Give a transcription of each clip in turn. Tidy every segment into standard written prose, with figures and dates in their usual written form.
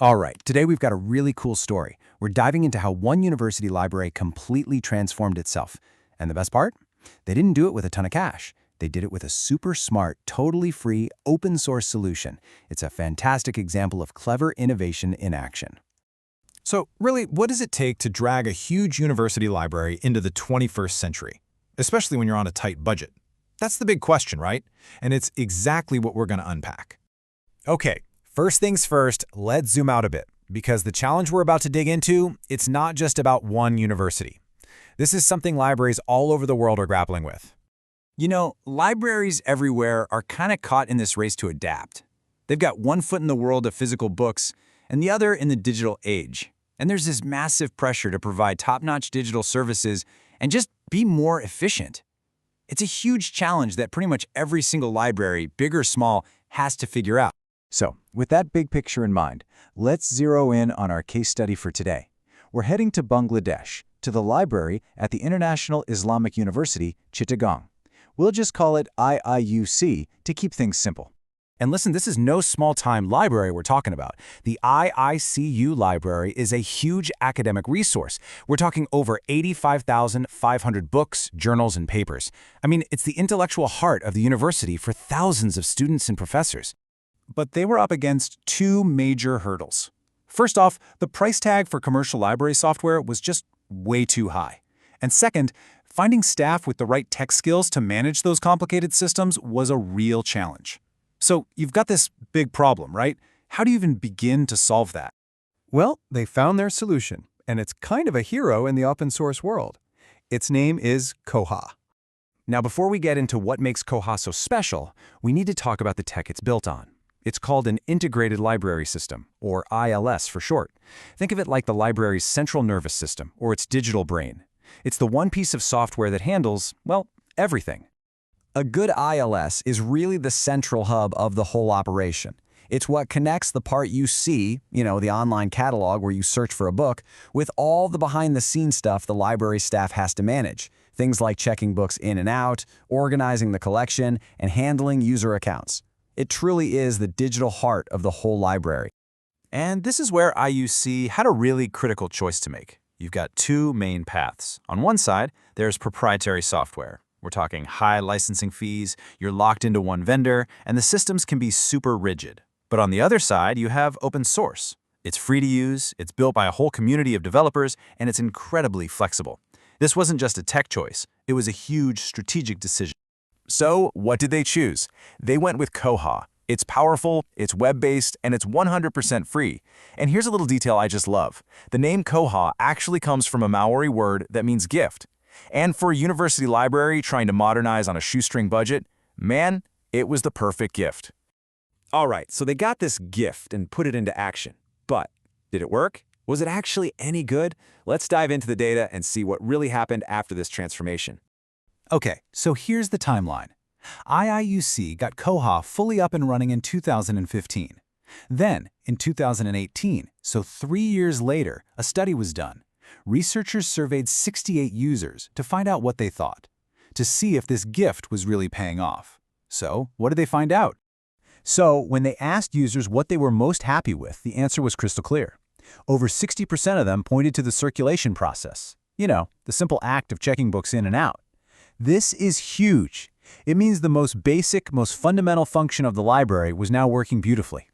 All right, today we've got a really cool story. We're diving into how one university library completely transformed itself. And the best part? They didn't do it with a ton of cash. They did it with a super smart, totally free, open source solution. It's a fantastic example of clever innovation in action. So really, what does it take to drag a huge university library into the 21st century? Especially when you're on a tight budget. That's the big question, right? And it's exactly what we're going to unpack. Okay, first things first, let's zoom out a bit, because the challenge we're about to dig into, it's not just about one university. This is something libraries all over the world are grappling with. You know, libraries everywhere are kind of caught in this race to adapt. They've got one foot in the world of physical books and the other in the digital age. And there's this massive pressure to provide top-notch digital services and just be more efficient. It's a huge challenge that pretty much every single library, big or small, has to figure out. So, with that big picture in mind, let's zero in on our case study for today. We're heading to Bangladesh, to the library at the International Islamic University, Chittagong. We'll just call it IIUC to keep things simple. And listen, this is no small-time library we're talking about. The IICU library is a huge academic resource. We're talking over 85,500 books, journals, and papers. I mean, it's the intellectual heart of the university for thousands of students and professors. But they were up against two major hurdles. First off, the price tag for commercial library software was just way too high. And second, finding staff with the right tech skills to manage those complicated systems was a real challenge. So you've got this big problem, right? How do you even begin to solve that? Well, they found their solution, and it's kind of a hero in the open source world. Its name is Koha. Now, before we get into what makes Koha so special, we need to talk about the tech it's built on. It's called an Integrated Library System, or ILS for short. Think of it like the library's central nervous system, or its digital brain. It's the one piece of software that handles, well, everything. A good ILS is really the central hub of the whole operation. It's what connects the part you see, the online catalog where you search for a book, with all the behind-the-scenes stuff the library staff has to manage. Things like checking books in and out, organizing the collection, and handling user accounts. It truly is the digital heart of the whole library. And this is where IUC had a really critical choice to make. You've got two main paths. On one side, there's proprietary software. We're talking high licensing fees, you're locked into one vendor, and the systems can be super rigid. But on the other side, you have open source. It's free to use, it's built by a whole community of developers, and it's incredibly flexible. This wasn't just a tech choice, it was a huge strategic decision. So, what did they choose? They went with Koha. It's powerful, it's web-based, and it's 100% free. And here's a little detail I just love. The name Koha actually comes from a Maori word that means gift. And for a university library trying to modernize on a shoestring budget, man, it was the perfect gift. All right, so they got this gift and put it into action. But did it work? Was it actually any good? Let's dive into the data and see what really happened after this transformation. Okay, so here's the timeline. IIUC got Koha fully up and running in 2015. Then, in 2018, so 3 years later, a study was done. Researchers surveyed 68 users to find out what they thought, to see if this gift was really paying off. So, what did they find out? So, when they asked users what they were most happy with, the answer was crystal clear. Over 60% of them pointed to the circulation process. The simple act of checking books in and out. This is huge. It means the most basic, most fundamental function of the library was now working beautifully.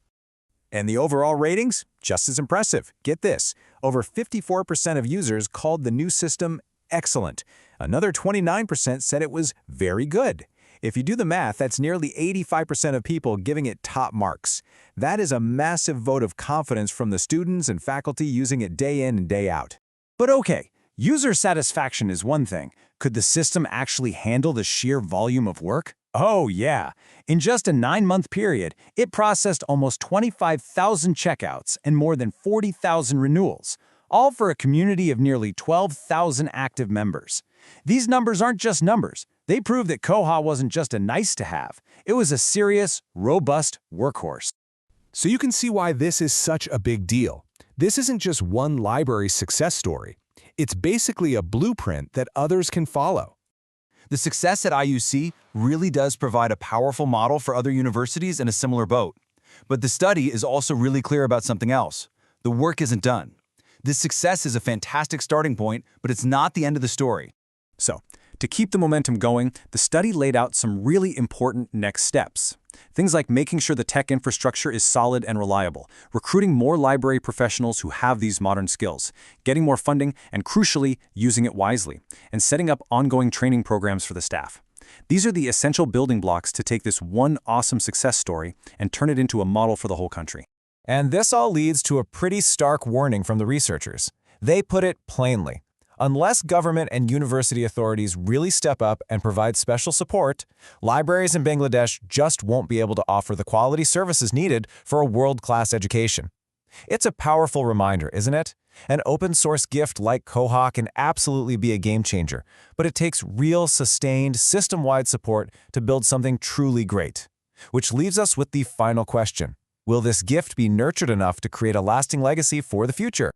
And the overall ratings? Just as impressive. Get this, over 54% of users called the new system excellent. Another 29% said it was very good. If you do the math, that's nearly 85% of people giving it top marks. That is a massive vote of confidence from the students and faculty using it day in and day out. But okay, user satisfaction is one thing. Could the system actually handle the sheer volume of work? Oh yeah. In just a 9-month period, it processed almost 25,000 checkouts and more than 40,000 renewals, all for a community of nearly 12,000 active members. These numbers aren't just numbers. They prove that Koha wasn't just a nice-to-have. It was a serious, robust workhorse. So you can see why this is such a big deal. This isn't just one library's success story. It's basically a blueprint that others can follow. The success at IUC really does provide a powerful model for other universities in a similar boat. But the study is also really clear about something else. The work isn't done. This success is a fantastic starting point, but it's not the end of the story. So, to keep the momentum going, the study laid out some really important next steps. Things like making sure the tech infrastructure is solid and reliable, recruiting more library professionals who have these modern skills, getting more funding, and crucially, using it wisely, and setting up ongoing training programs for the staff. These are the essential building blocks to take this one awesome success story and turn it into a model for the whole country. And this all leads to a pretty stark warning from the researchers. They put it plainly. Unless government and university authorities really step up and provide special support, libraries in Bangladesh just won't be able to offer the quality services needed for a world-class education. It's a powerful reminder, isn't it? An open-source gift like Koha can absolutely be a game-changer, but it takes real, sustained, system-wide support to build something truly great. Which leaves us with the final question. Will this gift be nurtured enough to create a lasting legacy for the future?